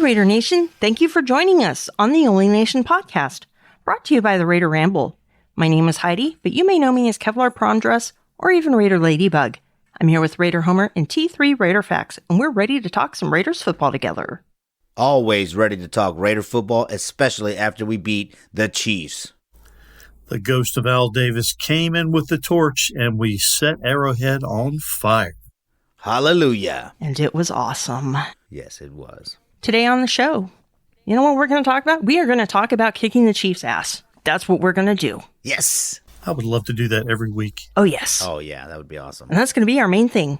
Raider Nation. Thank you for joining us on the Only Nation podcast, brought to you by the Raider Ramble. My name is Heidi, but you may know me as Kevlar Prom Dress or even Raider Ladybug. I'm here with Raider Homer and T3 Raider Facts, and we're ready to talk some Raiders football together. Always ready to talk Raider football, especially after we beat the Chiefs. The ghost of Al Davis came in with the torch, and we set Arrowhead on fire. Hallelujah. And it was awesome. Yes, it was. Today on the show, you know what we're going to talk about? We are going to talk about kicking the Chiefs' ass. That's what we're going to do. Yes. I would love to do that every week. Oh, yes. Oh, yeah, that would be awesome. And that's going to be our main thing.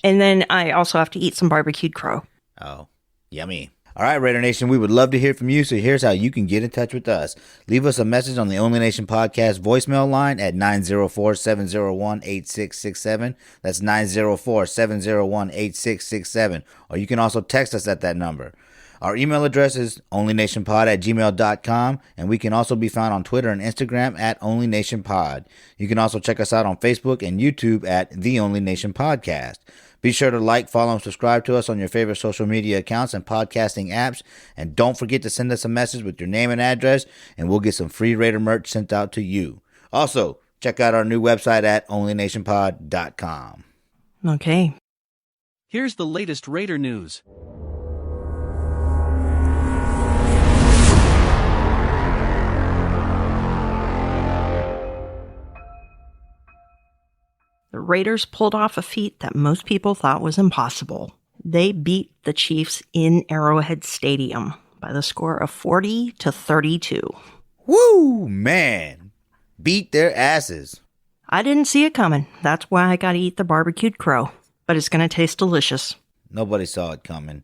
And then I also have to eat some barbecued crow. Oh, yummy. All right, Raider Nation, we would love to hear from you, so here's how you can get in touch with us. Leave us a message on the Only Nation Podcast voicemail line at 904-701-8667. That's 904-701-8667. Or you can also text us at that number. Our email address is onlynationpod@gmail.com, and we can also be found on Twitter and Instagram at onlynationpod. You can also check us out on Facebook and YouTube at The Only Nation Podcast. Be sure to like, follow, and subscribe to us on your favorite social media accounts and podcasting apps. And don't forget to send us a message with your name and address, and we'll get some free Raider merch sent out to you. Also, check out our new website at onlynationpod.com. Okay. Here's the latest Raider news. The Raiders pulled off a feat that most people thought was impossible. They beat the Chiefs in Arrowhead Stadium by the score of 40-32. Woo, man. Beat their asses. I didn't see it coming. That's why I got to eat the barbecued crow. But it's going to taste delicious. Nobody saw it coming.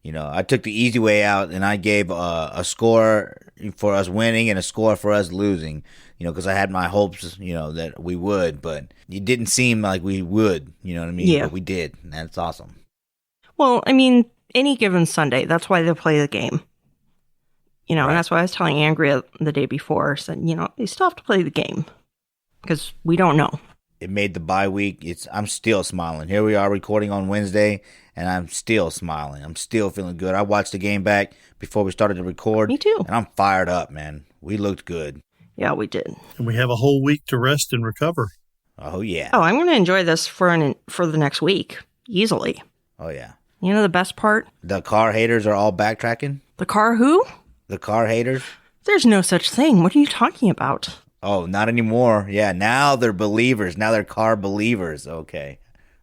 You know, I took the easy way out, and I gave a score for us winning and a score for us losing. You know, because I had my hopes, you know, that we would, but it didn't seem like we would, you know what I mean? Yeah. But we did, and that's awesome. Well, I mean, any given Sunday, that's why they play the game. You know, Right. And that's why I was telling Andrea the day before, said, you know, they still have to play the game. Because we don't know. It made the bye week. I'm still smiling. Here we are recording on Wednesday, and I'm still smiling. I'm still feeling good. I watched the game back before we started to record. Me too. And I'm fired up, man. We looked good. Yeah, we did. And we have a whole week to rest and recover. Oh, yeah. Oh, I'm going to enjoy this for the next week. Easily. Oh, yeah. You know the best part? The car haters are all backtracking? The car who? The car haters? There's no such thing. What are you talking about? Oh, not anymore. Yeah, now they're believers. Now they're car believers. Okay.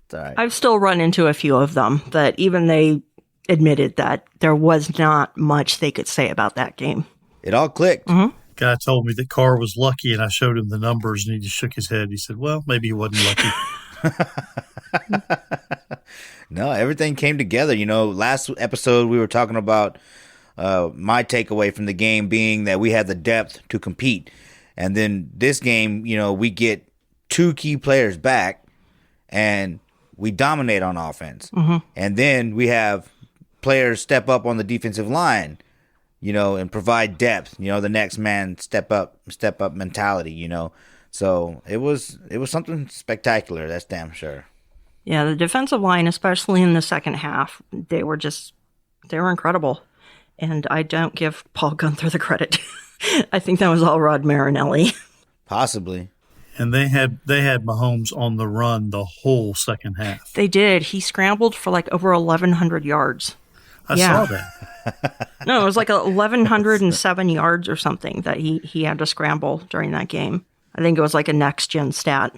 It's all right. I've still run into a few of them that even they admitted that there was not much they could say about that game. It all clicked. Mm-hmm. Guy told me that Carr was lucky, and I showed him the numbers, and he just shook his head. He said, well, maybe he wasn't lucky. No, everything came together. You know, last episode we were talking about my takeaway from the game being that we had the depth to compete. And then this game, you know, we get two key players back and we dominate on offense. Mm-hmm. And then we have players step up on the defensive line, you know, and provide depth, you know, the next man step up mentality, you know. So it was something spectacular, that's damn sure. Yeah, the defensive line, especially in the second half, they were incredible. And I don't give Paul Gunther the credit. I think that was all Rod Marinelli. Possibly. And they had Mahomes on the run the whole second half. They did. He scrambled for like over 1,100 yards. I saw that. No, it was like 1,107 yards or something that he had to scramble during that game. I think it was like a next-gen stat.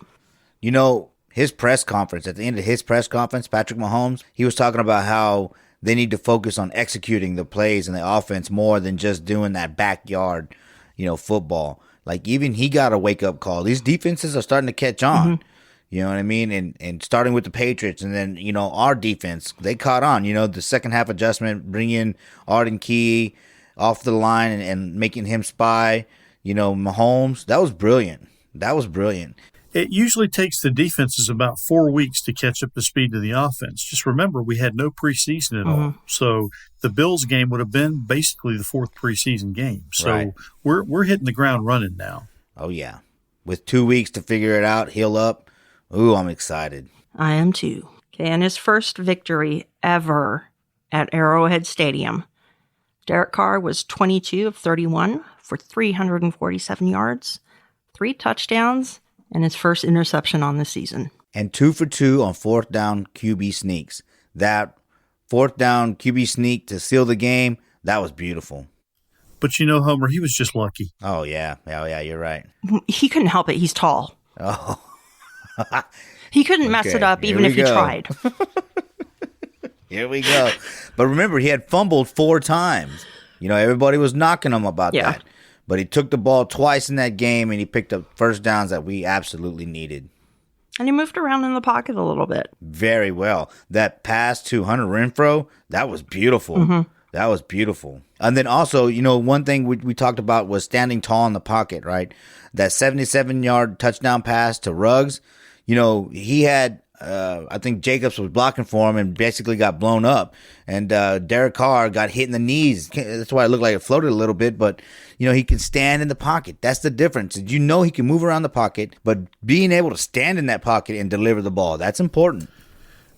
You know, his press conference, at the end of his press conference, Patrick Mahomes, he was talking about how they need to focus on executing the plays and the offense more than just doing that backyard, you know, football. Like, even he got a wake-up call. These defenses are starting to catch on. Mm-hmm. You know what I mean? And starting with the Patriots and then, you know, our defense, they caught on. You know, the second half adjustment, bringing Arden Key off the line and making him spy, you know, Mahomes, that was brilliant. That was brilliant. It usually takes the defenses about 4 weeks to catch up to speed to the offense. Just remember, we had no preseason at all. So the Bills game would have been basically the fourth preseason game. So right. we're hitting the ground running now. Oh, yeah. With 2 weeks to figure it out, heal up. Ooh, I'm excited. I am too. Okay, and his first victory ever at Arrowhead Stadium Derek Carr was 22 of 31 for 347 yards, 3 touchdowns, and his first interception on the season. And 2 for 2 on fourth down QB sneaks. That fourth down QB sneak to seal the game, that was beautiful. But you know, Homer, he was just lucky. Oh, yeah. Oh, yeah, you're right. He couldn't help it. He's tall. Oh. He couldn't mess it up even if he tried. Here we go. But remember, he had fumbled 4 times. You know, everybody was knocking him about that. But he took the ball twice in that game, and he picked up first downs that we absolutely needed. And he moved around in the pocket a little bit. Very well. That pass to Hunter Renfrow, that was beautiful. Mm-hmm. That was beautiful. And then also, you know, one thing we talked about was standing tall in the pocket, right? That 77-yard touchdown pass to Ruggs, you know, he had, I think Jacobs was blocking for him and basically got blown up. And Derek Carr got hit in the knees. That's why it looked like it floated a little bit. But, you know, he can stand in the pocket. That's the difference. You know he can move around the pocket, but being able to stand in that pocket and deliver the ball, that's important.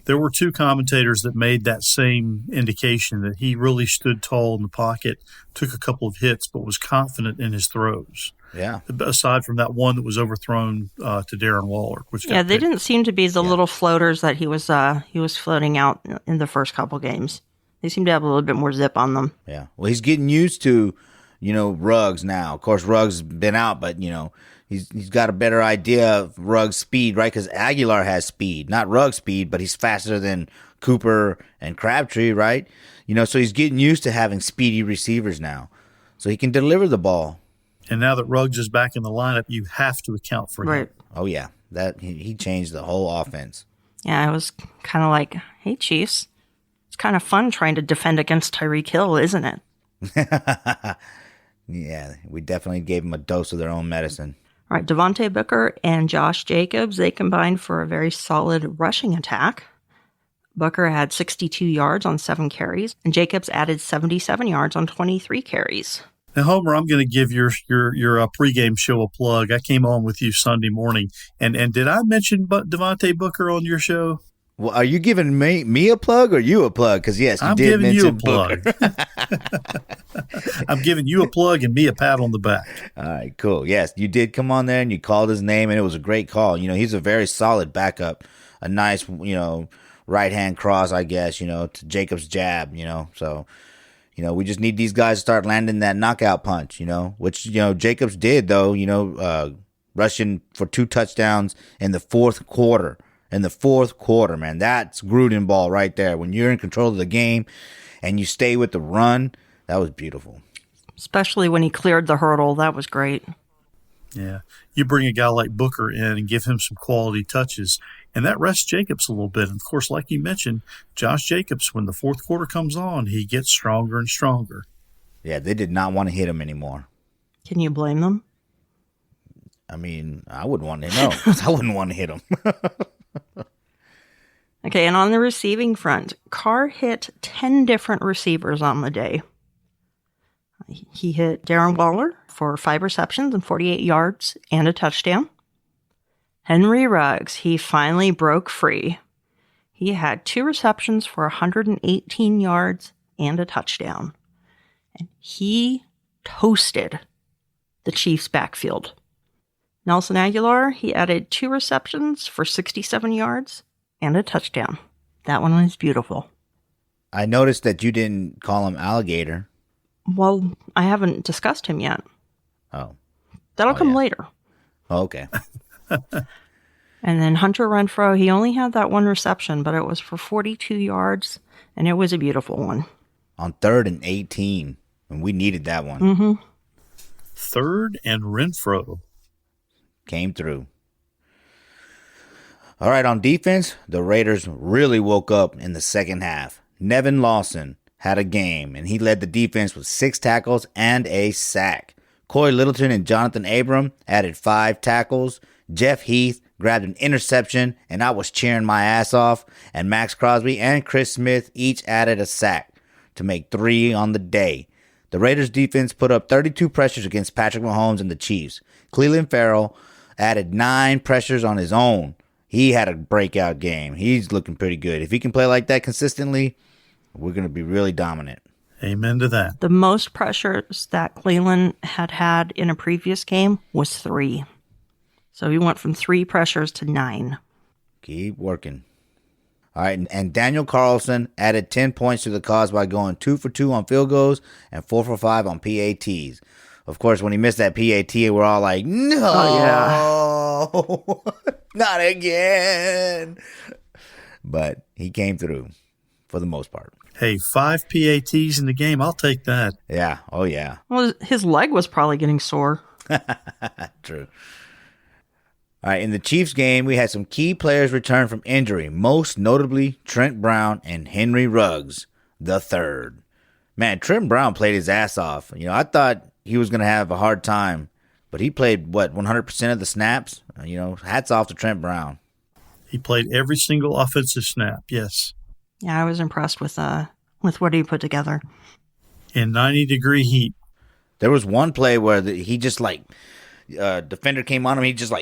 There were 2 commentators that made that same indication that he really stood tall in the pocket, took a couple of hits, but was confident in his throws. Yeah. Aside from that one that was overthrown to Darren Waller. They didn't seem to be the little floaters that he was floating out in the first couple games. They seem to have a little bit more zip on them. Yeah. Well, he's getting used to, you know, Ruggs now. Of course, Ruggs has been out, but, you know, he's got a better idea of Ruggs' speed, right? Because Aguilar has speed, not Ruggs' speed, but he's faster than Cooper and Crabtree, right? You know, so he's getting used to having speedy receivers now. So he can deliver the ball. And now that Ruggs is back in the lineup, you have to account for him. Right. Oh, yeah. That he changed the whole offense. Yeah, I was kind of like, hey, Chiefs, it's kind of fun trying to defend against Tyreek Hill, isn't it? Yeah, we definitely gave him a dose of their own medicine. All right, Devontae Booker and Josh Jacobs, they combined for a very solid rushing attack. Booker had 62 yards on 7 carries, and Jacobs added 77 yards on 23 carries. Now, Homer, I'm going to give your pregame show a plug. I came on with you Sunday morning, and did I mention Devontae Booker on your show? Well, are you giving me a plug or you a plug? Because, yes, you did mention Booker. I'm giving you a plug and me a pat on the back. All right, cool. Yes, you did come on there and you called his name, and it was a great call. You know, he's a very solid backup, a nice, you know, right-hand cross, I guess, you know, to Jacobs' jab, you know. So, you know, we just need these guys to start landing that knockout punch, you know, which, you know, Jacobs did, though, you know, rushing for 2 touchdowns in the fourth quarter. In the fourth quarter, man, that's Gruden ball right there. When you're in control of the game and you stay with the run, that was beautiful. Especially when he cleared the hurdle. That was great. Yeah. You bring a guy like Booker in and give him some quality touches, and that rests Jacobs a little bit. And, of course, like you mentioned, Josh Jacobs, when the fourth quarter comes on, he gets stronger and stronger. Yeah, they did not want to hit him anymore. Can you blame them? I mean, I wouldn't want to know. I wouldn't want to hit him. Okay, and on the receiving front, Carr hit 10 different receivers on the day. He hit Darren Waller for 5 receptions and 48 yards and a touchdown. Henry Ruggs, he finally broke free. He had 2 receptions for 118 yards and a touchdown. And he toasted the Chiefs' backfield. Nelson Aguilar, he added 2 receptions for 67 yards and a touchdown. That one was beautiful. I noticed that you didn't call him Alligator. Well, I haven't discussed him yet. Oh. That'll come later. Oh, okay. And then Hunter Renfrow, he only had that 1 reception, but it was for 42 yards, and it was a beautiful one. On 3rd and 18, and we needed that one. Mm-hmm. 3rd and Renfrow. Came through. All right, on defense, the Raiders really woke up in the second half. Nevin Lawson had a game, and he led the defense with 6 tackles and a sack. Corey Littleton and Jonathan Abram added 5 tackles. Jeff Heath grabbed an interception, and I was cheering my ass off. And Max Crosby and Chris Smith each added a sack to make 3 on the day. The Raiders defense put up 32 pressures against Patrick Mahomes and the Chiefs. Cleveland Farrell added 9 pressures on his own. He had a breakout game. He's looking pretty good. If he can play like that consistently, we're going to be really dominant. Amen to that. The most pressures that Cleveland had in a previous game was 3. So he went from 3 pressures to 9. Keep working. All right, and Daniel Carlson added 10 points to the cause by going 2 for 2 on field goals and 4 for 5 on PATs. Of course, when he missed that PAT, we're all like, no, not again. But he came through for the most part. Hey, 5 PATs in the game, I'll take that. Yeah, oh yeah. Well, his leg was probably getting sore. True. All right, in the Chiefs game, we had some key players return from injury, most notably Trent Brown and Henry Ruggs III. Man, Trent Brown played his ass off. I thought he was going to have a hard time, but he played, 100% of the snaps? Hats off to Trent Brown. He played every single offensive snap, yes. Yeah, I was impressed with what he put together. In 90-degree heat. There was one play where he just, defender came on him, he just,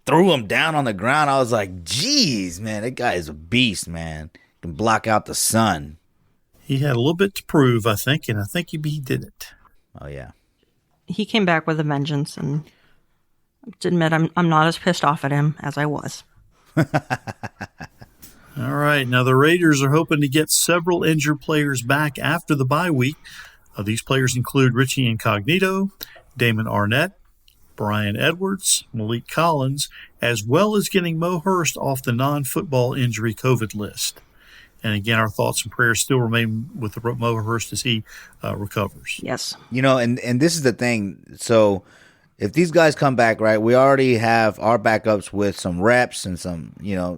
threw him down on the ground. I was like, geez, man, that guy is a beast, man. Can block out the sun. He had a little bit to prove, I think, and I think he did it. Oh, yeah. He came back with a vengeance, and to admit, I'm not as pissed off at him as I was. All right, now the Raiders are hoping to get several injured players back after the bye week. These players include Richie Incognito, Damon Arnett, Brian Edwards, Malik Collins, as well as getting Mo Hurst off the non-football injury COVID list. And again, our thoughts and prayers still remain with Mo Hurst as he recovers. Yes. And this is the thing. So if these guys come back, right, we already have our backups with some reps and some,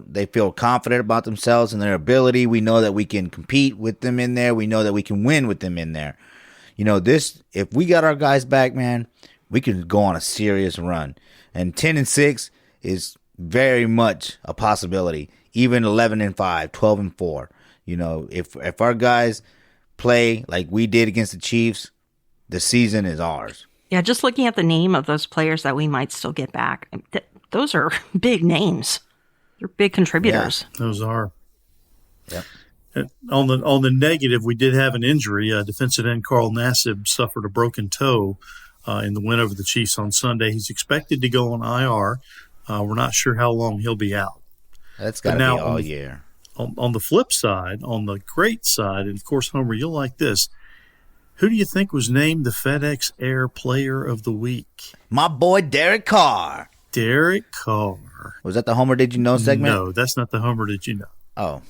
they feel confident about themselves and their ability. We know that we can compete with them in there. We know that we can win with them in there. If we got our guys back, man, we can go on a serious run. And 10-6 is very much a possibility. Even 11-5, 12-4. If our guys play like we did against the Chiefs, the season is ours. Yeah, just looking at the name of those players that we might still get back, those are big names. They're big contributors. Yeah, those are. Yep. On the negative, we did have an injury. Defensive end Carl Nassib suffered a broken toe in the win over the Chiefs on Sunday. He's expected to go on IR. We're not sure how long he'll be out. That's got to be all year. On the flip side, on the great side, and of course, Homer, you'll like this. Who do you think was named the FedEx Air Player of the Week? My boy Derek Carr. Derek Carr. Was that the Homer Did You Know segment? No, that's not the Homer Did You Know. Oh,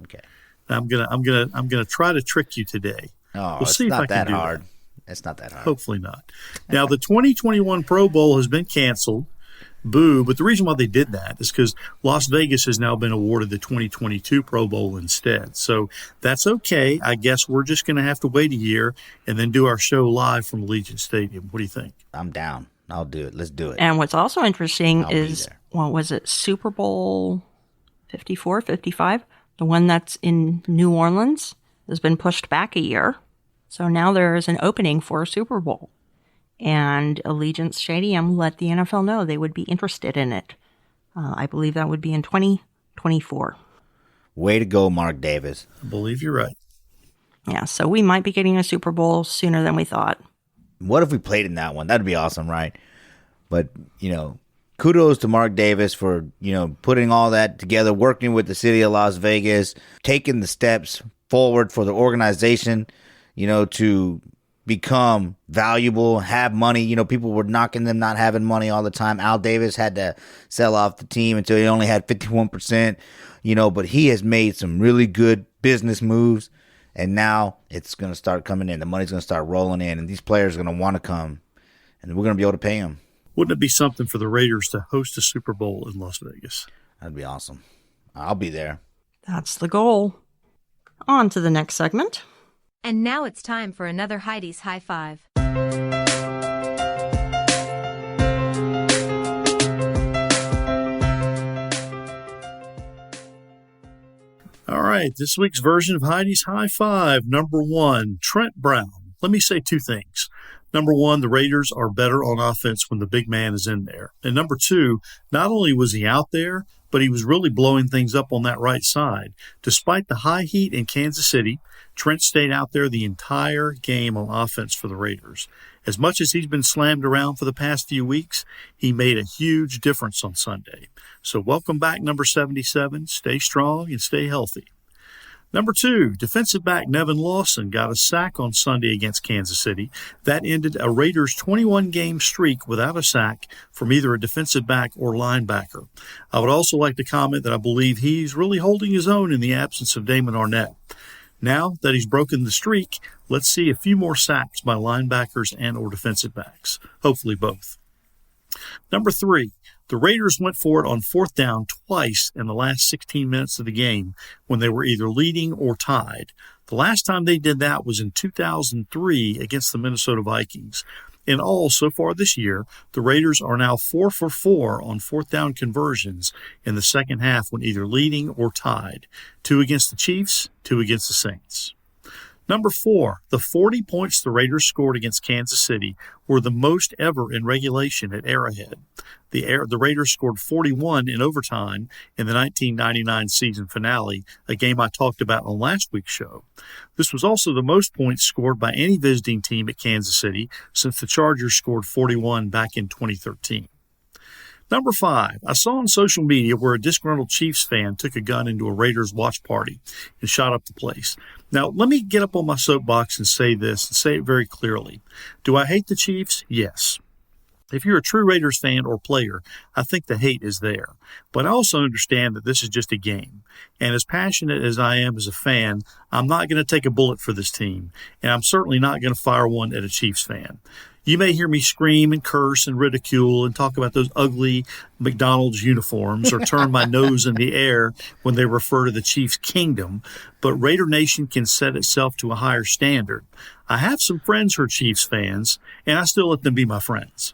okay. I'm gonna try to trick you today. Oh, we'll see if I can do hard. that. It's not that hard. Hopefully not. Now, the 2021 Pro Bowl has been canceled. Boo. But the reason why they did that is because Las Vegas has now been awarded the 2022 Pro Bowl instead. So that's okay. I guess we're just going to have to wait a year and then do our show live from Allegiant Stadium. What do you think? I'm down. I'll do it. Let's do it. And what's also interesting is, what was it, Super Bowl 54, 55? The one that's in New Orleans has been pushed back a year. So now there is an opening for a Super Bowl. And Allegiant Stadium let the NFL know they would be interested in it. I believe that would be in 2024. Way to go, Mark Davis. I believe you're right. Yeah, so we might be getting a Super Bowl sooner than we thought. What if we played in that one? That'd be awesome, right? But, kudos to Mark Davis for, putting all that together, working with the city of Las Vegas, taking the steps forward for the organization, to become valuable, have money. People were knocking them not having money all the time. Al Davis had to sell off the team until he only had 51%, but he has made some really good business moves, and now it's going to start coming in. The money's going to start rolling in, and these players are going to want to come, and we're going to be able to pay them. Wouldn't it be something for the Raiders to host a Super Bowl in Las Vegas? That'd be awesome. I'll be there. That's the goal. On to the next segment. And now it's time for another Heidi's High Five. All right, this week's version of Heidi's High Five. Number 1, Trent Brown. Let me say 2 things. Number 1, the Raiders are better on offense when the big man is in there. And number 2, not only was he out there, but he was really blowing things up on that right side. Despite the high heat in Kansas City, Trent stayed out there the entire game on offense for the Raiders. As much as he's been slammed around for the past few weeks, he made a huge difference on Sunday. So welcome back, number 77. Stay strong and stay healthy. Number 2, defensive back Nevin Lawson got a sack on Sunday against Kansas City. That ended a Raiders 21-game streak without a sack from either a defensive back or linebacker. I would also like to comment that I believe he's really holding his own in the absence of Damon Arnett. Now that he's broken the streak, let's see a few more sacks by linebackers and or defensive backs. Hopefully both. Number 3, the Raiders went for it on 4th down twice in the last 16 minutes of the game when they were either leading or tied. The last time they did that was in 2003 against the Minnesota Vikings. In all, so far this year, the Raiders are now 4 for 4 on 4th down conversions in the second half when either leading or tied. 2 against the Chiefs, 2 against the Saints. Number 4, the 40 points the Raiders scored against Kansas City were the most ever in regulation at Arrowhead. The Raiders scored 41 in overtime in the 1999 season finale, a game I talked about on last week's show. This was also the most points scored by any visiting team at Kansas City since the Chargers scored 41 back in 2013. Number 5, I saw on social media where a disgruntled Chiefs fan took a gun into a Raiders watch party and shot up the place. Now, let me get up on my soapbox and say this, and say it very clearly. Do I hate the Chiefs? Yes. If you're a true Raiders fan or player, I think the hate is there. But I also understand that this is just a game. And as passionate as I am as a fan, I'm not going to take a bullet for this team. And I'm certainly not going to fire one at a Chiefs fan. You may hear me scream and curse and ridicule and talk about those ugly McDonald's uniforms or turn my nose in the air when they refer to the Chiefs' kingdom, but Raider Nation can set itself to a higher standard. I have some friends who are Chiefs fans, and I still let them be my friends.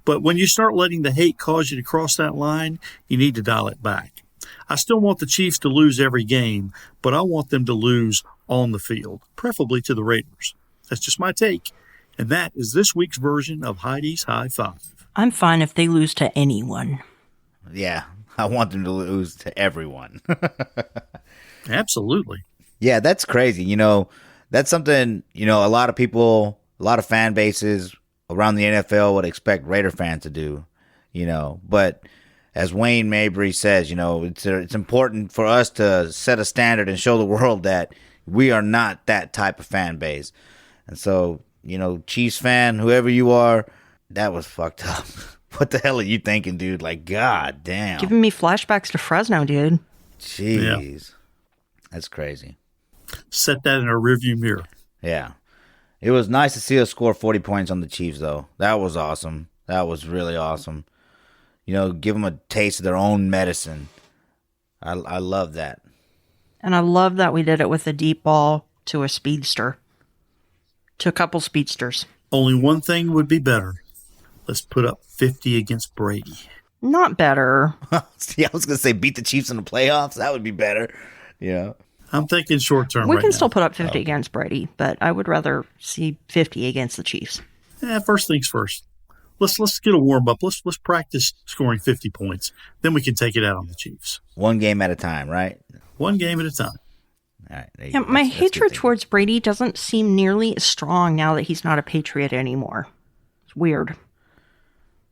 But when you start letting the hate cause you to cross that line, you need to dial it back. I still want the Chiefs to lose every game, but I want them to lose on the field, preferably to the Raiders. That's just my take. And that is this week's version of Heidi's High Five. I'm fine if they lose to anyone. Yeah, I want them to lose to everyone. Absolutely. Yeah, that's crazy. That's something, a lot of people, a lot of fan bases around the NFL would expect Raider fans to do, But as Wayne Mabry says, it's important for us to set a standard and show the world that we are not that type of fan base. And so, Chiefs fan, whoever you are, that was fucked up. What the hell are you thinking, dude? Like, god damn. Giving me flashbacks to Fresno, dude. Jeez. Yeah. That's crazy. Set that in a rearview mirror. Yeah. It was nice to see us score 40 points on the Chiefs, though. That was awesome. That was really awesome. Give them a taste of their own medicine. I love that. And I love that we did it with a deep ball to a speedster. To a couple speedsters. Only one thing would be better. Let's put up 50 against Brady. Not better. See, I was going to say beat the Chiefs in the playoffs. That would be better. I'm thinking short term We right can now. still put up 50 against Brady, but I would rather see 50 against the Chiefs. First things first. Let's get a warm up. Let's practice scoring 50 points. Then we can take it out on the Chiefs. One game at a time, right? One game at a time. All right. Yeah, my hatred towards Brady doesn't seem nearly as strong now that he's not a Patriot anymore. It's weird.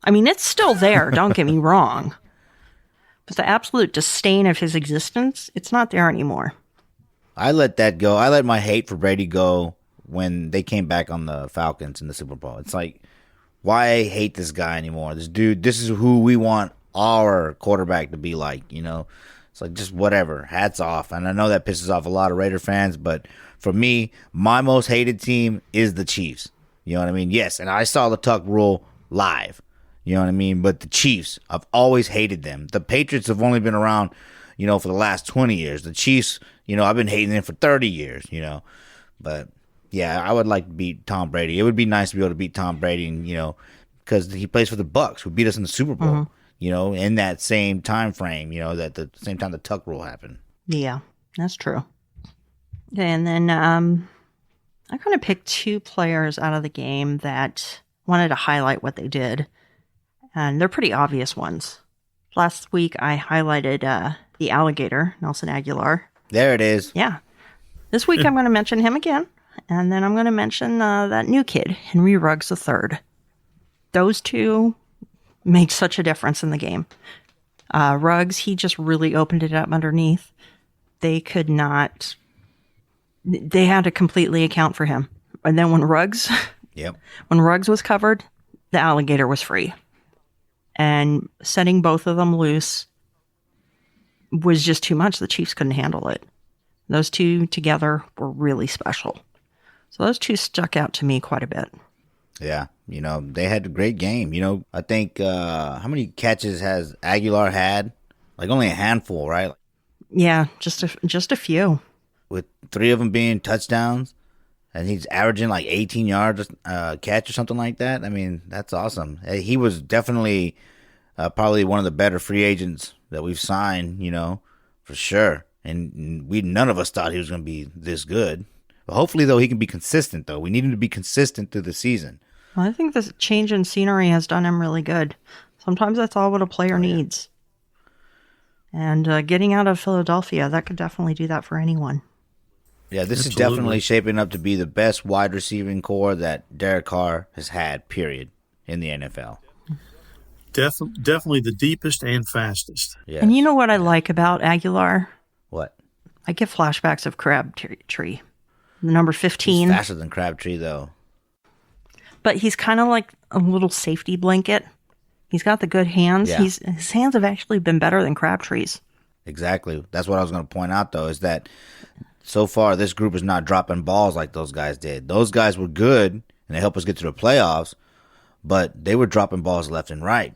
I mean, it's still there, don't get me wrong. But the absolute disdain of his existence, it's not there anymore. I let that go. I let my hate for Brady go when they came back on the Falcons in the Super Bowl. It's like, why hate this guy anymore? This dude, this is who we want our quarterback to be like, It's like, just whatever. Hats off. And I know that pisses off a lot of Raider fans, but for me, my most hated team is the Chiefs. You know what I mean? Yes, and I saw the Tuck rule live. You know what I mean? But the Chiefs, I've always hated them. The Patriots have only been around, for the last 20 years. The Chiefs, I've been hating them for 30 years, But, yeah, I would like to beat Tom Brady. It would be nice to be able to beat Tom Brady, because he plays for the Bucks, who beat us in the Super Bowl. Mm-hmm. In that same time frame, that the same time the Tuck rule happened. Yeah, that's true. And then I kind of picked 2 players out of the game that wanted to highlight what they did. And they're pretty obvious ones. Last week, I highlighted the alligator, Nelson Aguilar. There it is. Yeah. This week, I'm going to mention him again. And then I'm going to mention that new kid, Henry Ruggs III. Those two make such a difference in the game. Ruggs, he just really opened it up underneath. They had to completely account for him. And then when Ruggs was covered, the alligator was free. And setting both of them loose was just too much. The Chiefs couldn't handle it. Those two together were really special. So those two stuck out to me quite a bit. Yeah, they had a great game. I think, how many catches has Aguilar had? Like only a handful, right? Yeah, just a few. With 3 of them being touchdowns, and he's averaging like 18 yards catch or something like that. I mean, that's awesome. He was definitely probably one of the better free agents that we've signed, for sure. And none of us thought he was going to be this good. But hopefully, though, he can be consistent, though. We need him to be consistent through the season. Well, I think this change in scenery has done him really good. Sometimes that's all what a player needs. And getting out of Philadelphia, that could definitely do that for anyone. Yeah, this Absolutely. is definitely shaping up to be the best wide receiving core that Derek Carr has had, period, in the NFL. Definitely the deepest and fastest. Yes. And you know what I like about Aguilar? What? I get flashbacks of Crabtree, the number 15. He's faster than Crabtree, though. But he's kind of like a little safety blanket. He's got the good hands. Yeah. His hands have actually been better than Crabtree's. Exactly. That's what I was going to point out, though, is that so far this group is not dropping balls like those guys did. Those guys were good, and they helped us get to the playoffs, but they were dropping balls left and right.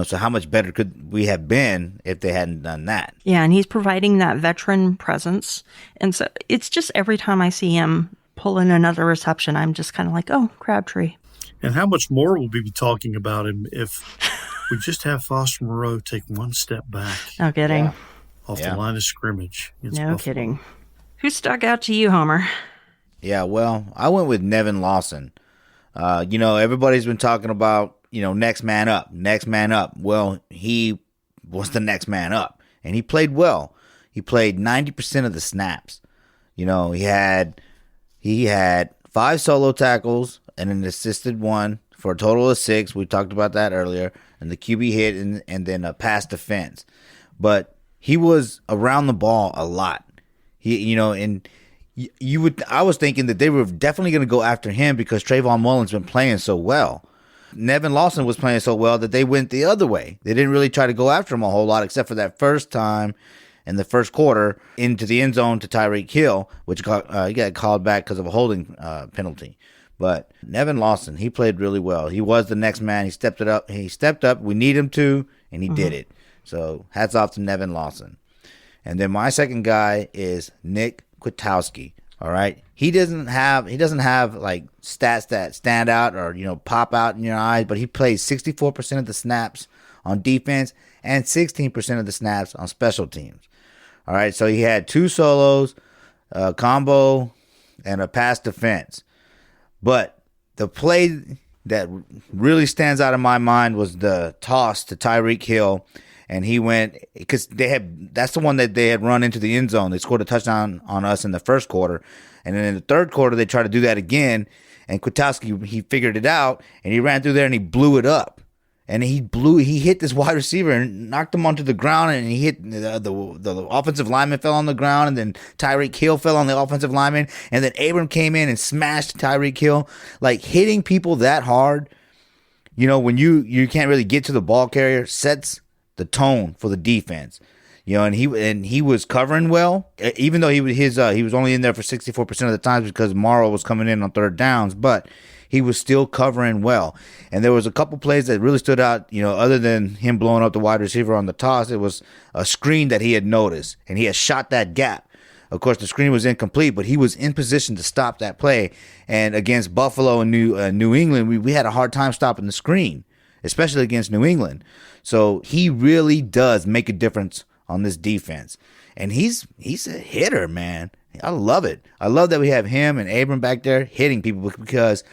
So how much better could we have been if they hadn't done that? Yeah, and he's providing that veteran presence. And so it's just every time I see him pull in another reception, I'm just kind of like, oh, Crabtree. And how much more will we be talking about him if we just have Foster Moreau take one step back No kidding. off the line of scrimmage? against No Buffalo. kidding. Who stuck out to you, Homer? Yeah, well, I went with Nevin Lawson. Everybody's been talking about, next man up, next man up. Well, he was the next man up, and he played well. He played 90% of the snaps. He had 5 solo tackles and an assisted one for a total of 6. We talked about that earlier, and the QB hit and then a pass defense. But he was around the ball a lot. I was thinking that they were definitely going to go after him because Trayvon Mullen's been playing so well. Nevin Lawson was playing so well that they went the other way. They didn't really try to go after him a whole lot except for that first time in the first quarter into the end zone to Tyreek Hill, which he got called back because of a holding penalty. But Nevin Lawson, he played really well. He was the next man. He stepped it up. He stepped up. We need him to, and he did it. So hats off to Nevin Lawson. And then my second guy is Nick Kwiatkowski. All right. He doesn't have like stats that stand out or, pop out in your eyes, but he plays 64% of the snaps on defense and 16% of the snaps on special teams. All right. So he had 2 solos, a combo, and a pass defense. But the play that really stands out in my mind was the toss to Tyreek Hill. And he went, because that's the one that they had run into the end zone. They scored a touchdown on us in the first quarter. And then in the third quarter, they tried to do that again. And Kwiatkowski, he figured it out. And he ran through there and he blew it up. And he hit this wide receiver and knocked him onto the ground. And he hit the offensive lineman fell on the ground. And then Tyreek Hill fell on the offensive lineman. And then Abram came in and smashed Tyreek Hill. Like hitting people that hard, when you can't really get to the ball carrier, sets the tone for the defense, and he was covering well, even though he was only in there for 64% of the times because Morrow was coming in on third downs, but he was still covering well. And there was a couple plays that really stood out, other than him blowing up the wide receiver on the toss. It was a screen that he had noticed, and he had shot that gap. Of course, the screen was incomplete, but he was in position to stop that play. And against Buffalo and New England, we had a hard time stopping the screen, especially against New England. So he really does make a difference on this defense. And he's a hitter, man. I love it. I love that we have him and Abram back there hitting people because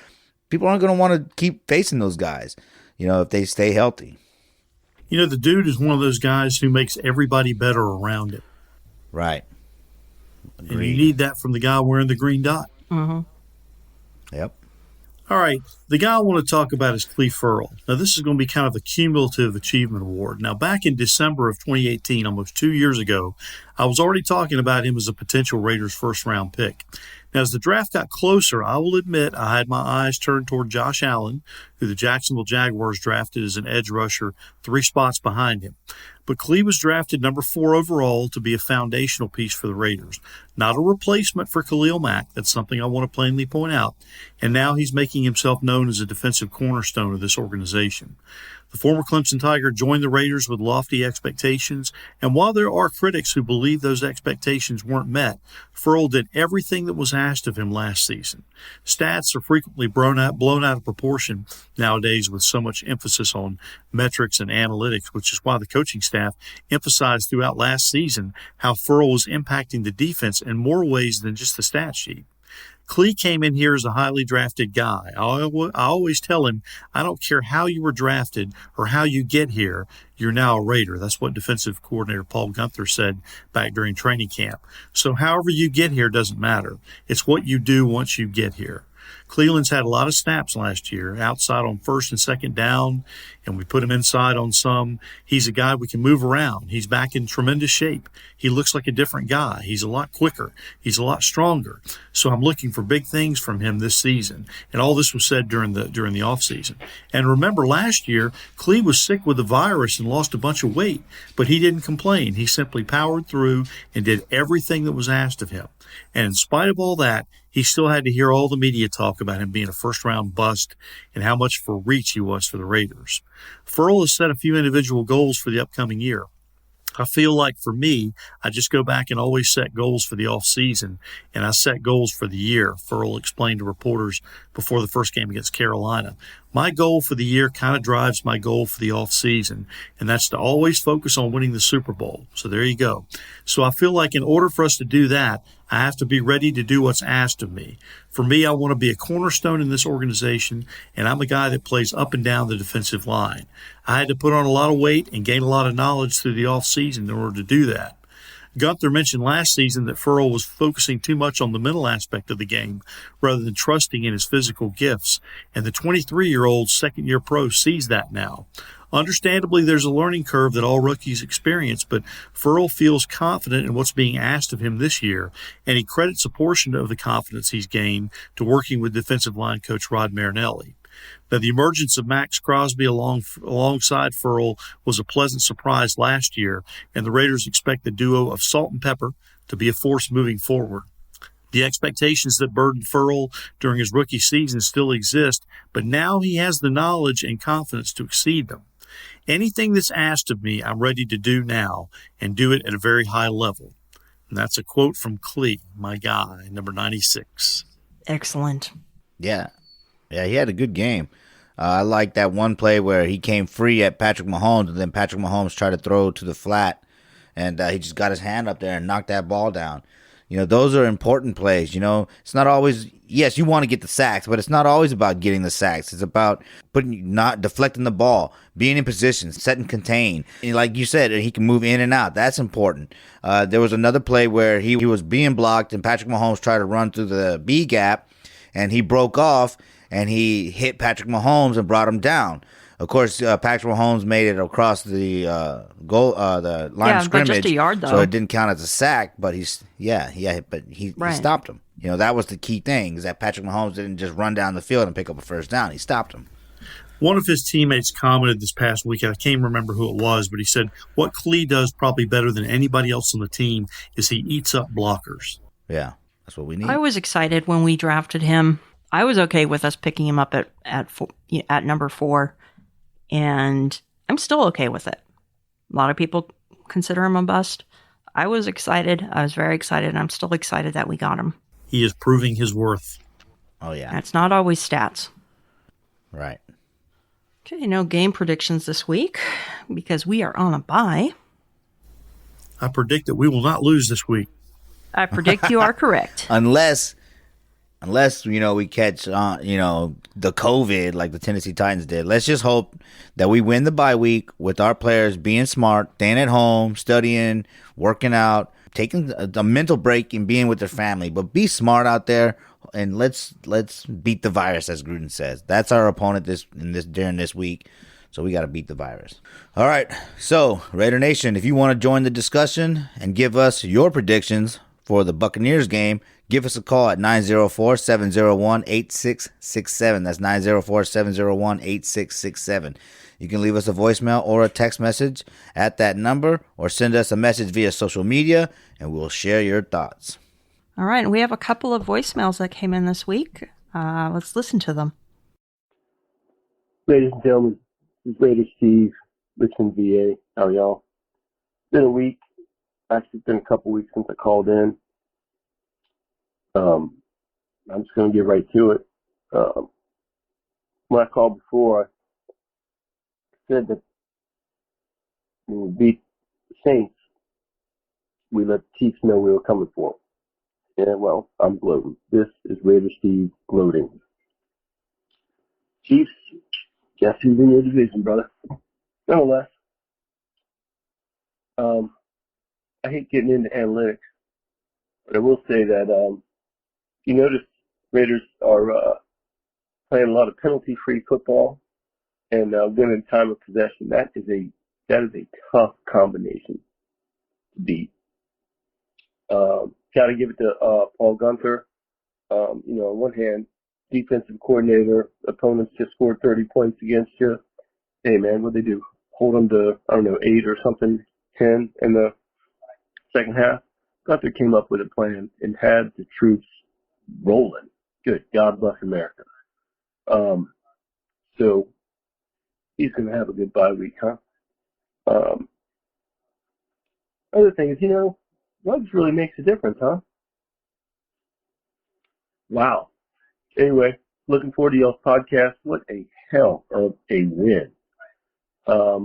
people aren't going to want to keep facing those guys, if they stay healthy. The dude is one of those guys who makes everybody better around him. Right. And you need that from the guy wearing the green dot. Mm-hmm. Yep. All right, the guy I want to talk about is Cleve Ferrell. Now, this is going to be kind of a cumulative achievement award. Now, back in December of 2018, almost 2 years ago, I was already talking about him as a potential Raiders first-round pick. Now, as the draft got closer, I will admit I had my eyes turned toward Josh Allen, who the Jacksonville Jaguars drafted as an edge rusher 3 spots behind him. But Cleve was drafted number 4 overall to be a foundational piece for the Raiders. Not a replacement for Khalil Mack. That's something I want to plainly point out. And now he's making himself known as a defensive cornerstone of this organization. The former Clemson Tiger joined the Raiders with lofty expectations, and while there are critics who believe those expectations weren't met, Ferrell did everything that was asked of him last season. Stats are frequently blown out of proportion nowadays with so much emphasis on metrics and analytics, which is why the coaching staff emphasized throughout last season how Ferrell was impacting the defense in more ways than just the stat sheet. Clee came in here as a highly drafted guy. I always tell him, I don't care how you were drafted or how you get here, you're now a Raider. That's what defensive coordinator Paul Gunther said back during training camp. So however you get here doesn't matter. It's what you do once you get here. Cleveland's had a lot of snaps last year, outside on first and second down, and we put him inside on some. He's a guy we can move around. He's back in tremendous shape. He looks like a different guy. He's a lot quicker. He's a lot stronger. So I'm looking for big things from him this season. And all this was said during the offseason. And remember, last year, Cleve was sick with the virus and lost a bunch of weight, but he didn't complain. He simply powered through and did everything that was asked of him. And in spite of all that, he still had to hear all the media talk about him being a first-round bust and how much for reach he was for the Raiders. Ferrell has set a few individual goals for the upcoming year. I feel like for me, I just go back and always set goals for the offseason, and I set goals for the year, Ferrell explained to reporters before the first game against Carolina. My goal for the year kind of drives my goal for the offseason, and that's to always focus on winning the Super Bowl. So there you go. So I feel like in order for us to do that, I have to be ready to do what's asked of me. For me, I want to be a cornerstone in this organization, and I'm a guy that plays up and down the defensive line. I had to put on a lot of weight and gain a lot of knowledge through the offseason in order to do that. Gunther mentioned last season that Ferrell was focusing too much on the mental aspect of the game rather than trusting in his physical gifts, and the 23-year-old second-year pro sees that now. Understandably, there's a learning curve that all rookies experience, but Ferrell feels confident in what's being asked of him this year, and he credits a portion of the confidence he's gained to working with defensive line coach Rod Marinelli. Now, the emergence of Max Crosby alongside Ferrell was a pleasant surprise last year, and the Raiders expect the duo of Salt and Pepper to be a force moving forward. The expectations that burdened Ferrell during his rookie season still exist, but now he has the knowledge and confidence to exceed them. Anything that's asked of me, I'm ready to do now and do it at a very high level. And that's a quote from Clee, my guy, number 96. Excellent. Yeah, he had a good game. I like that one play where he came free at Patrick Mahomes, and then Patrick Mahomes tried to throw to the flat, and he just got his hand up there and knocked that ball down. Those are important plays. It's not always, yes, you want to get the sacks, but it's not always about getting the sacks. It's about not deflecting the ball, being in position, set and contain. And like you said, he can move in and out. That's important. There was another play where he was being blocked, and Patrick Mahomes tried to run through the B gap, and he broke off, and he hit Patrick Mahomes and brought him down. Of course, Patrick Mahomes made it across the the line of scrimmage, but just a yard, though. So it didn't count as a sack. But he stopped him. That was the key thing, is that Patrick Mahomes didn't just run down the field and pick up a first down. He stopped him. One of his teammates commented this past week, and I can't remember who it was, but he said, what Clee does probably better than anybody else on the team is he eats up blockers. Yeah, that's what we need. I was excited when we drafted him. I was okay with us picking him up at number 4. And I'm still okay with it. A lot of people consider him a bust. I was excited. I was very excited. And I'm still excited that we got him. He is proving his worth. Oh, yeah. It's not always stats. Right. Okay, no game predictions this week because we are on a bye. I predict that we will not lose this week. I predict you are correct. Unless unless, we catch, the COVID like the Tennessee Titans did. Let's just hope that we win the bye week with our players being smart, staying at home, studying, working out, taking a mental break and being with their family. But be smart out there, and let's beat the virus, as Gruden says. That's our opponent during this week. So we got to beat the virus. All right. So, Raider Nation, if you want to join the discussion and give us your predictions for the Buccaneers game, give us a call at 904-701-8667. That's 904-701-8667. You can leave us a voicemail or a text message at that number, or send us a message via social media, and we'll share your thoughts. All right. And we have a couple of voicemails that came in this week. Let's listen to them. Ladies and gentlemen, this is Raider Steve, Richmond, VA. How are y'all? It's been a week. Actually, it's been a couple weeks since I called in. I'm just going to get right to it. When I called before, I said that when we beat the Saints, we let the Chiefs know we were coming for them. And, well, I'm gloating. This is Raider Steve gloating. Chiefs, guess who's in your division, brother? Nonetheless, I hate getting into analytics, but I will say that you notice Raiders are playing a lot of penalty-free football and winning time of possession. That is a tough combination to beat. Got to give it to Paul Gunther. On one hand, defensive coordinator, opponents just scored 30 points against you. Hey, man, what'd they do? Hold them to, 8 or something, 10 in the second half. Gunther came up with a plan and had the troops rolling. Good. God bless America. So he's going to have a good bye week, huh? Other thing is, Ruggs really makes a difference, huh? Wow. Anyway, looking forward to y'all's podcast. What a hell of a win. I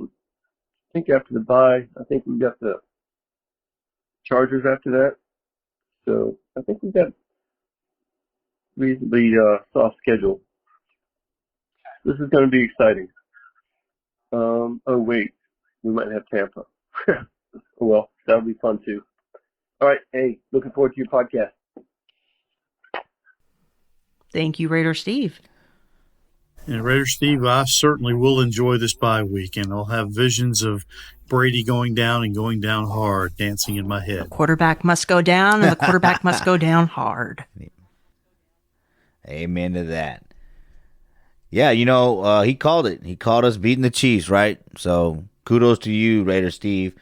think after the bye, I think we've got the Chargers after that. So I think we've got reasonably soft schedule. This is going to be exciting. Oh, wait. We might have Tampa. Well, that'll be fun, too. All right. Hey, looking forward to your podcast. Thank you, Raider Steve. And Raider Steve, I certainly will enjoy this bye week, and I'll have visions of Brady going down and going down hard, dancing in my head. Quarterback must go down, and the quarterback must go down hard. Amen to that. Yeah, he called it. He called us beating the Chiefs, right? So kudos to you, Raider Steve.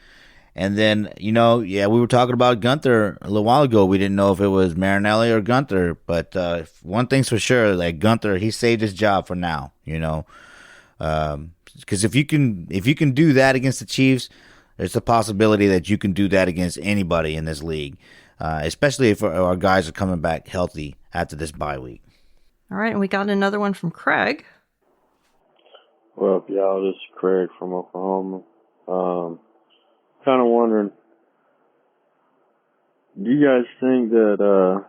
And then, we were talking about Gunther a little while ago. We didn't know if it was Marinelli or Gunther, but one thing's for sure, like Gunther, he saved his job for now, because if you can do that against the Chiefs, there's a possibility that you can do that against anybody in this league, especially if our guys are coming back healthy after this bye week. All right, and we got another one from Craig. Well, y'all, this is Craig from Oklahoma. Kind of wondering, do you guys think that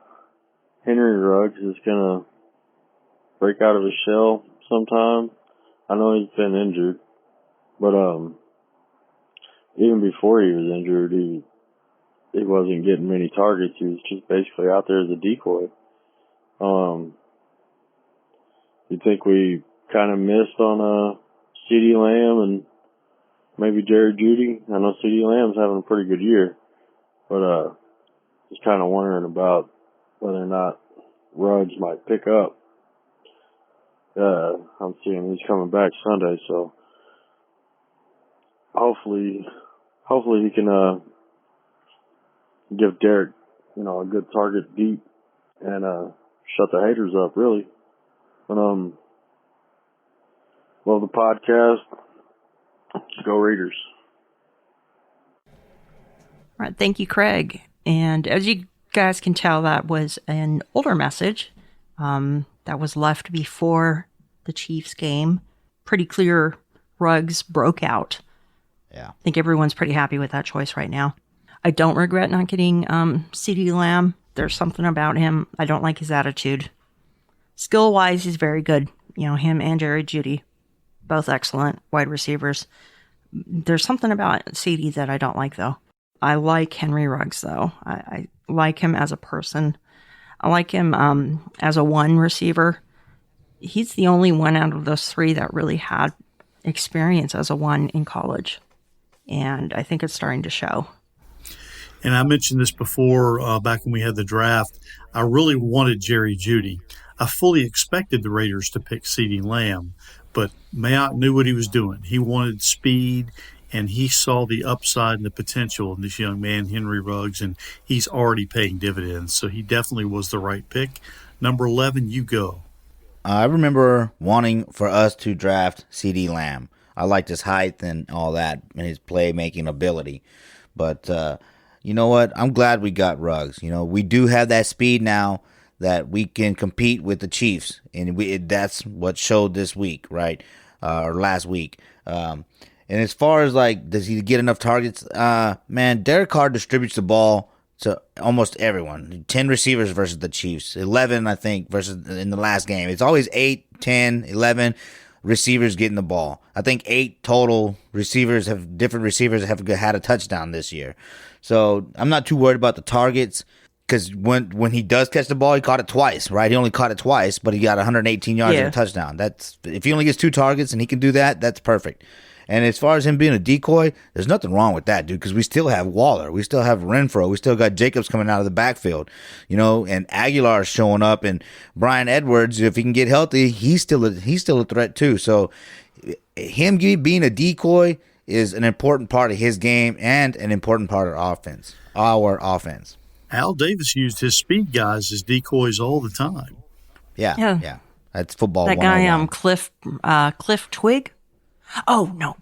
Henry Ruggs is going to break out of his shell sometime? I know he's been injured, but even before he was injured, he wasn't getting many targets. He was just basically out there as a decoy. You think we kind of missed on CeeDee Lamb and maybe Jared Judy? I know CeeDee Lamb's having a pretty good year, but just kind of wondering about whether or not Ruggs might pick up. I'm seeing he's coming back Sunday, so hopefully he can give Derek, a good target deep and shut the haters up, really. But love the podcast. Let's go Raiders. All right, thank you, Craig. And as you guys can tell, that was an older message that was left before the Chiefs game. Pretty clear Ruggs broke out. Yeah. I think everyone's pretty happy with that choice right now. I don't regret not getting CeeDee Lamb. There's something about him. I don't like his attitude. Skill-wise, he's very good. You know, him and Jerry Jeudy, both excellent wide receivers. There's something about CD that I don't like, though. I like Henry Ruggs, though. I like him as a person. I like him as a one receiver. He's the only one out of those three that really had experience as a one in college. And I think it's starting to show. And I mentioned this before, back when we had the draft. I really wanted Jerry Jeudy. I fully expected the Raiders to pick CeeDee Lamb, but Mayock knew what he was doing. He wanted speed, and he saw the upside and the potential in this young man, Henry Ruggs, and he's already paying dividends. So he definitely was the right pick. Number 11, you go. I remember wanting for us to draft CeeDee Lamb. I liked his height and all that and his playmaking ability. But you know what? I'm glad we got Ruggs. You know, we do have that speed now that we can compete with the Chiefs. And that's what showed this week, right? Or last week. And as far as, like, does he get enough targets? Man, Derek Carr distributes the ball to almost everyone. 10 receivers versus the Chiefs. 11, I think, versus in the last game. It's always 8, 10, 11 receivers getting the ball. I think 8 total different receivers have had a touchdown this year. So I'm not too worried about the targets because when he does catch the ball, he caught it twice, right? He only caught it twice, but he got 118 yards and a touchdown. If he only gets 2 targets and he can do that, that's perfect. And as far as him being a decoy, there's nothing wrong with that, dude, because we still have Waller. We still have Renfro. We still got Jacobs coming out of the backfield, you know, and Aguilar showing up, and Brian Edwards, if he can get healthy, he's still a threat too. So him being a decoy is an important part of his game and an important part of our offense. Al Davis used his speed guys as decoys all the time. Yeah. That's football. That guy, Cliff Twig. Oh, no.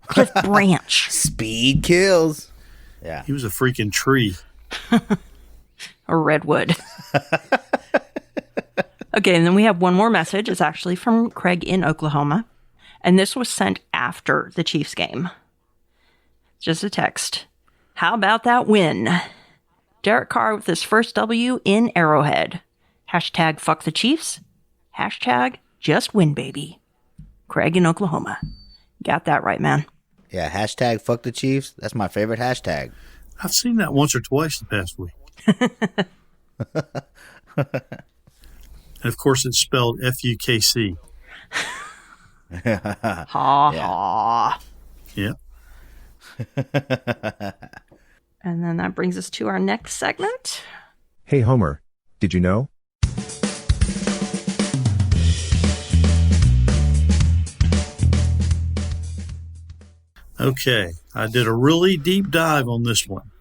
Cliff Branch. Speed kills. Yeah. He was a freaking tree. A redwood. Okay, and then we have one more message. It's actually from Craig in Oklahoma. And this was sent after the Chiefs game. Just a text. How about that win? Derek Carr with his first W in Arrowhead. Hashtag fuck the Chiefs. Hashtag just win, baby. Craig in Oklahoma. Got that right, man. Yeah, hashtag fuck the Chiefs. That's my favorite hashtag. I've seen that once or twice the past week. And, of course, it's spelled F-U-K-C. Ha ha. Yeah. And then that brings us to our next segment. Hey Homer, did you know? Okay, I did a really deep dive on this one.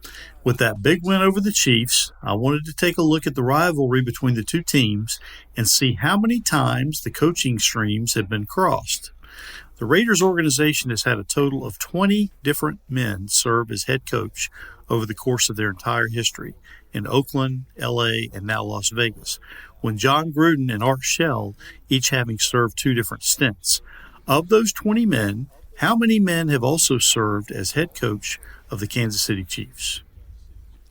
With that big win over the Chiefs, I wanted to take a look at the rivalry between the two teams and see how many times the coaching streams have been crossed. The Raiders organization has had a total of 20 different men serve as head coach over the course of their entire history in Oakland, LA, and now Las Vegas, when John Gruden and Art Shell each having served 2 different stints. Of those 20 men, how many men have also served as head coach of the Kansas City Chiefs?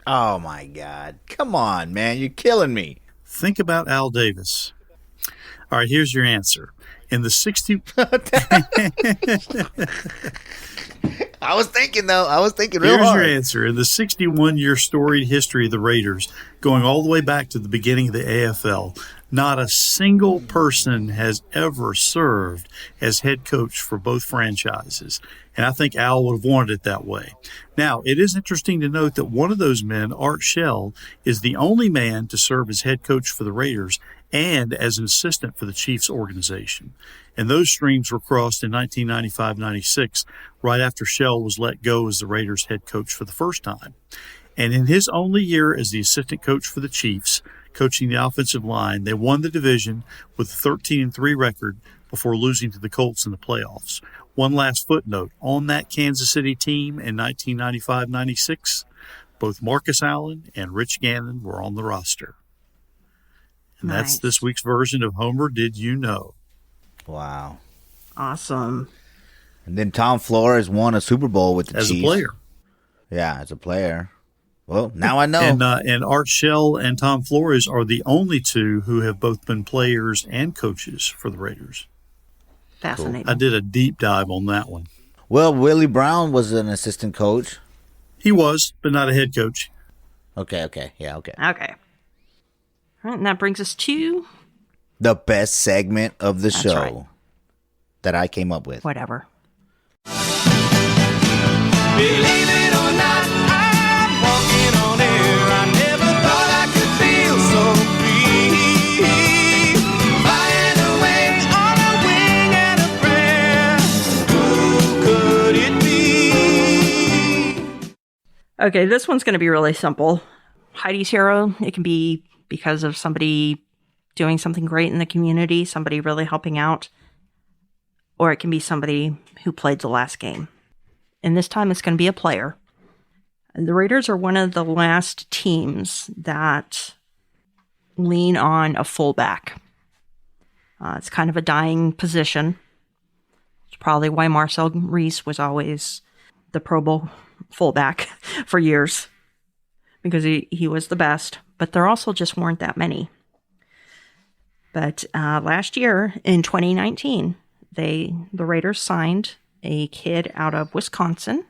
Oh, my God. Come on, man. You're killing me. Think about Al Davis. All right, here's your answer. In the 60... I was thinking real hard. Here's your answer. In the 61-year storied history of the Raiders, going all the way back to the beginning of the AFL, not a single person has ever served as head coach for both franchises. And I think Al would have wanted it that way. Now, it is interesting to note that one of those men, Art Shell, is the only man to serve as head coach for the Raiders and as an assistant for the Chiefs organization. And those streams were crossed in 1995-96, right after Shell was let go as the Raiders head coach for the first time. And in his only year as the assistant coach for the Chiefs, coaching the offensive line, they won the division with a 13-3 record before losing to the Colts in the playoffs. One last footnote, on that Kansas City team in 1995-96, both Marcus Allen and Rich Gannon were on the roster. And that's this week's version of Homer Did You Know? Wow. Awesome. And then Tom Flores won a Super Bowl with the Chiefs. As a player. Yeah, as a player. Well, now I know. And Art Shell and Tom Flores are the only two who have both been players and coaches for the Raiders. Fascinating. Cool. I did a deep dive on that one. Well, Willie Brown was an assistant coach. He was, but not a head coach. Okay. Yeah, okay. Okay. All right, and that brings us to The best segment of the show right. that I came up with. whatever. Believe it or not, I'm walking on air. I never thought I could feel so free. Flying away on a wing and a prayer. Who could it be? Okay, this one's going to be really simple. Heidi's hero, it can be because of somebody doing something great in the community, somebody really helping out, or it can be somebody who played the last game. And this time it's going to be a player. The Raiders are one of the last teams that lean on a fullback. It's kind of a dying position. It's probably why Marcel Reese was always the Pro Bowl fullback for years, because he was the best, but there also just weren't that many. But last year, in 2019, the Raiders signed a kid out of Wisconsin,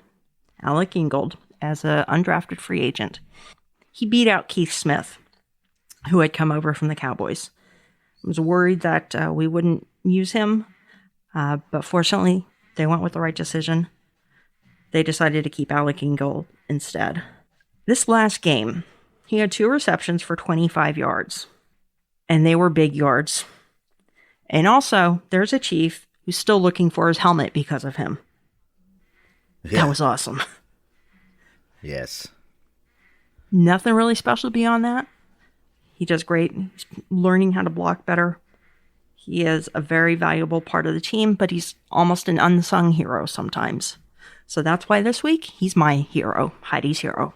Alec Ingold, as an undrafted free agent. He beat out Keith Smith, who had come over from the Cowboys. I was worried that we wouldn't use him, but fortunately, they went with the right decision. They decided to keep Alec Ingold instead. This last game, he had 2 receptions for 25 yards, and they were big yards. And also, there's a Chief who's still looking for his helmet because of him. Yeah. That was awesome. Yes. Nothing really special beyond that. He does great. He's learning how to block better. He is a very valuable part of the team, but he's almost an unsung hero sometimes. So that's why this week, he's my hero, Heidi's hero.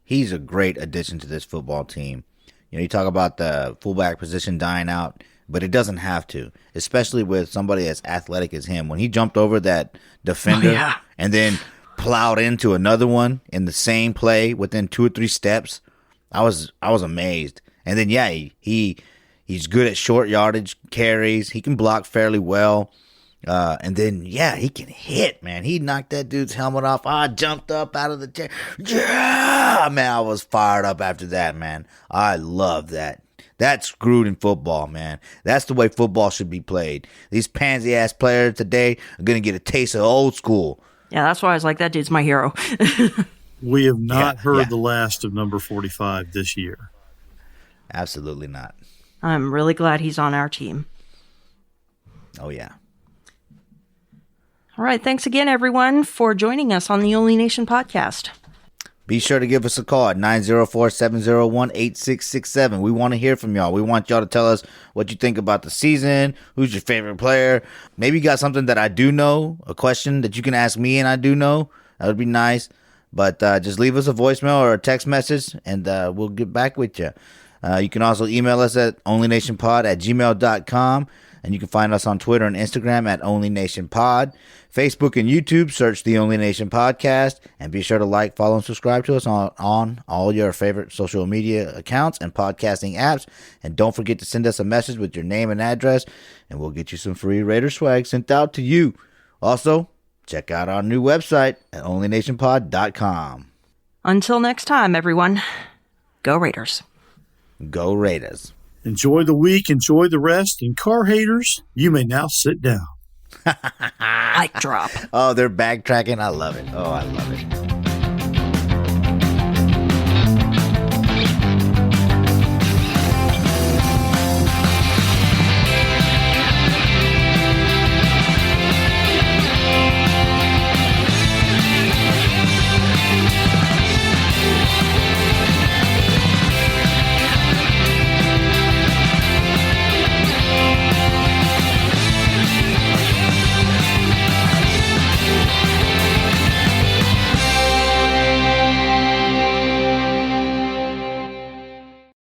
He's a great addition to this football team. You talk about the fullback position dying out, but it doesn't have to, especially with somebody as athletic as him. When he jumped over that defender and then plowed into another one in the same play within 2 or 3 steps, I was amazed. And then, he's good at short yardage carries. He can block fairly well. And then, he can hit, man. He knocked that dude's helmet off. I jumped up out of the chair. Yeah, man, I was fired up after that, man. I love that. That's Gruden football, man. That's the way football should be played. These pansy-ass players today are going to get a taste of old school. Yeah, that's why I was like, that dude's my hero. We have not heard the last of number 45 this year. Absolutely not. I'm really glad he's on our team. Oh, yeah. All right, thanks again, everyone, for joining us on the Only Nation podcast. Be sure to give us a call at 904-701-8667. We want to hear from y'all. We want y'all to tell us what you think about the season, who's your favorite player. Maybe you got something that I do know, a question that you can ask me and I do know. That would be nice. But just leave us a voicemail or a text message, and we'll get back with you. You can also email us at onlynationpod@gmail.com. And you can find us on Twitter and Instagram at OnlyNationPod. Facebook and YouTube, search The Only Nation Podcast. And be sure to like, follow, and subscribe to us on all your favorite social media accounts and podcasting apps. And don't forget to send us a message with your name and address, and we'll get you some free Raider swag sent out to you. Also, check out our new website at OnlyNationPod.com. Until next time, everyone, go Raiders. Go Raiders. Enjoy the week, enjoy the rest, and car haters, you may now sit down. Mic drop. Oh, they're backtracking. I love it. Oh, I love it.